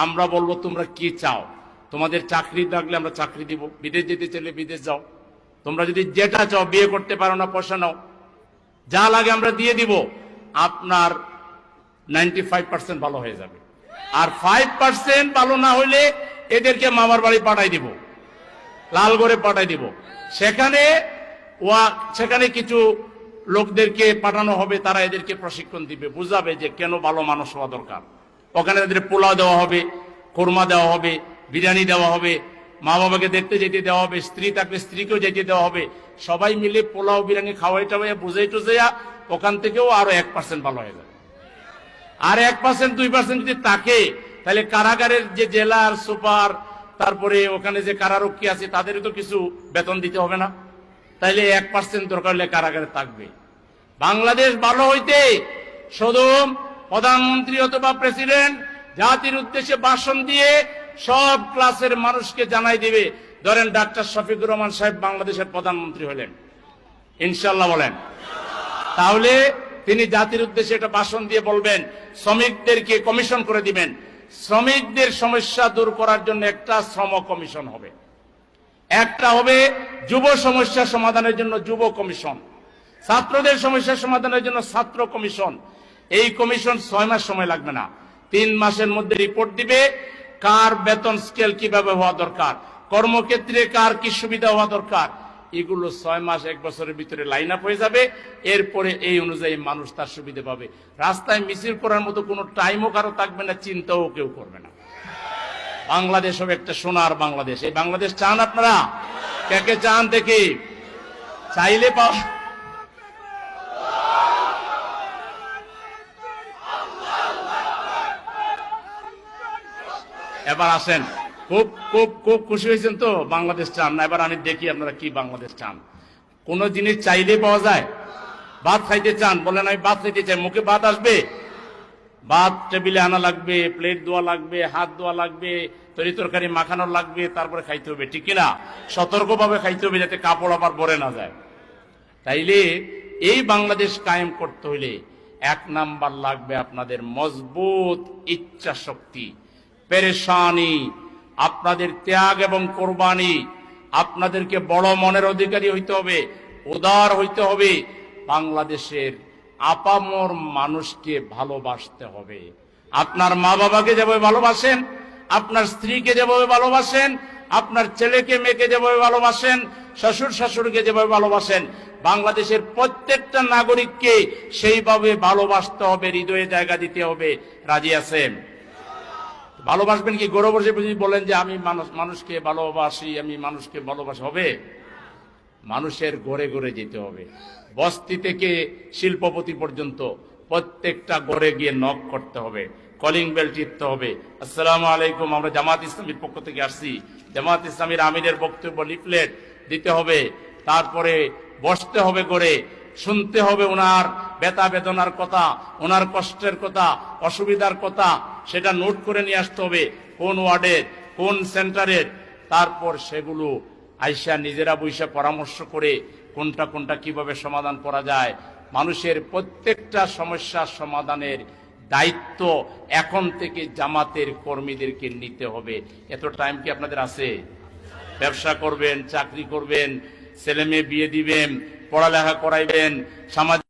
আমরা বলবো তোমরা কি চাও, তোমাদের চাকরি থাকলে আমরা চাকরি দিব, বিদেশ যেতে চাইলে বিদেশ যাও, তোমরা যদি যেটা চাও, বিয়ে করতে পারো না পয়সা নাও, যা লাগে আমরা দিয়ে দিব, আপনার 95% ভালো হয়ে যাবে। আর 5% ভালো না হইলে এদেরকে মামার বাড়ি পাঠাই দিব, লালগড়ে পাঠাই দিব। সেখানে কিছু লোকদেরকে পাঠানো হবে, তারা এদেরকে প্রশিক্ষণ দিবে, বুঝাবে যে কেন ভালো মানুষ হওয়া দরকার। ওখানে এদের পোলাও দেওয়া হবে, কোরমা দেওয়া হবে, বিরিয়ানি দেওয়া হবে, মা বাবাকে দেখতে যেতে দেওয়া হবে, স্ত্রী থাকলে স্ত্রীকেও যেতে দেওয়া হবে। সবাই মিলে পোলাও বিরিয়ানি খাওয়াই টাওয়াইয়া বুঝাই টুজাইয়া ওখান থেকেও আরো 1% ভালো হয়ে যাবে। আর 1% 2% যদি থাকে, তাহলে কারাগারের যে জেলার সুপার, তারপরে ওখানে যে কারারক্ষী আছে, তাদেরও তো কিছু বেতন দিতে হবে না? তাইলে 1% দরকার হলে কারাগারে থাকবে। বাংলাদেশ ভালো হইতে শুধু প্রধানমন্ত্রী অথবা প্রেসিডেন্ট জাতির উদ্দেশ্যে ভাষণ দিয়ে সব ক্লাসের মানুষকে জানাই দিবে, ধরেন ডাক্তার শফিকুর রহমান সাহেব বাংলাদেশের প্রধানমন্ত্রী হলেন, ইনশাল্লাহ বলেন, তাহলে তিনি জাতির উদ্দেশ্যে একটা ভাষণ দিয়ে বলবেন, শ্রমিকদেরকে কমিশন করে দিবেন, শ্রমিকদের সমস্যা দূর করার জন্য একটা শ্রম কমিশন হবে, একটা হবে যুব সমস্যা সমাধানের জন্য যুব কমিশন, ছাত্রদের সমস্যা সমাধানের জন্য ছাত্র কমিশন। এই কমিশন 6 মাস সময় লাগবে না, 3 মাসের মধ্যে রিপোর্ট দিবে, কার বেতন স্কেল কিভাবে হওয়া দরকার, কর্মক্ষেত্রে কার কি সুবিধা হওয়া দরকার, এগুলো 6 মাস 1 বছরের ভিতরে লাইন আপ হয়ে যাবে। এরপরে এই অনুযায়ী মানুষ তার সুবিধা পাবে। রাস্তায় মিছিল করার মতো কোনো টাইমও কারো থাকবে না, চিন্তাও কেউ করবে না। বাংলাদেশ হবে একটা সোনার বাংলাদেশ। এই বাংলাদেশ চান আপনারা? কে কে চান দেখি? চাইলে পাও। এবার আসেন, খুব খুব খুব খুশি হয়েছেন তো, বাংলাদেশ চান না? এবার আমি দেখি আপনারা কি বাংলাদেশ চান। কোন জিনিস চাইলে পাওয়া যায়? ভাত খাইতে চান, বলেন আমি ভাত খাইতে চাই, মুখে ভাত আসবে? ভাত টেবিলে আনা লাগবে, প্লেট ধোয়া লাগবে, হাত ধোয়া লাগবে, তরি তরকারি মাখানো লাগবে, তারপরে খাইতে হবে, ঠিক কিনা? সতর্কভাবে খাইতে হবে যাতে কাপড় আবার ভরে না যায়। তাইলে এই বাংলাদেশ কায়েম করতে হইলে 1 নাম্বার লাগবে আপনাদের মজবুত ইচ্ছা শক্তি, পেরেশানি, আপনাদের ত্যাগ এবং কোরবানি। আপনাদেরকে বড় মনের অধিকারী হইতে হবে, উদার হইতে হবে, বাংলাদেশের আপামর মানুষকে ভালোবাসতে হবে। আপনার মা বাবাকে যেভাবে ভালোবাসেন, আপনার স্ত্রীকে যেভাবে ভালোবাসেন, আপনার ছেলেকে মেয়েকে যেভাবে ভালোবাসেন, শ্বশুর শাশুড়িকে যেভাবে ভালোবাসেন, বাংলাদেশের প্রত্যেকটা নাগরিককে সেইভাবে ভালোবাসতে হবে, হৃদয়ে জায়গা দিতে হবে। রাজি আছেন? ভালোবাসবেন কি? গৌরব বসে বলেন যে আমি মানুষকে ভালোবাসি, আমি মানুষকে ভালোবাসি, হবে? মানুষের ঘরে ঘরে যেতে হবে, বস্তি থেকে শিল্পপতি পর্যন্ত প্রত্যেকটা ঘরে গিয়ে নক করতে হবে, কলিং বেল টিপতে হবে। আসসালামু আলাইকুম, আমরা জামাত ইসলামীর পক্ষ থেকে আসছি, জামাত ইসলামীর আমিরের বক্তব্য লিফলেট দিতে হবে। তারপরে বসতে হবে ঘরে, শুনতে হবে ওনার ব্যথা বেদনার কথা, ওনার কষ্টের কথা, অসুবিধার কথা, সেটা নোট করে নিয়ে আসতে হবে, কোন ওয়ার্ডের কোন সেন্টারের। তারপর সেগুলো আইসা নিজেরা বৈশা পরামর্শ করে কোনটা কোনটা কিভাবে সমাধান করা যায়। মানুষের প্রত্যেকটা সমস্যার সমাধানের দায়িত্ব এখন থেকে জামাতের কর্মীদেরকে নিতে হবে। এত টাইম কি আপনাদের আছে? ব্যবসা করবেন, চাকরি করবেন, ছেলে মেয়ে বিয়ে দিবেন, পড়ালেখা করাইবেন, সামাজিক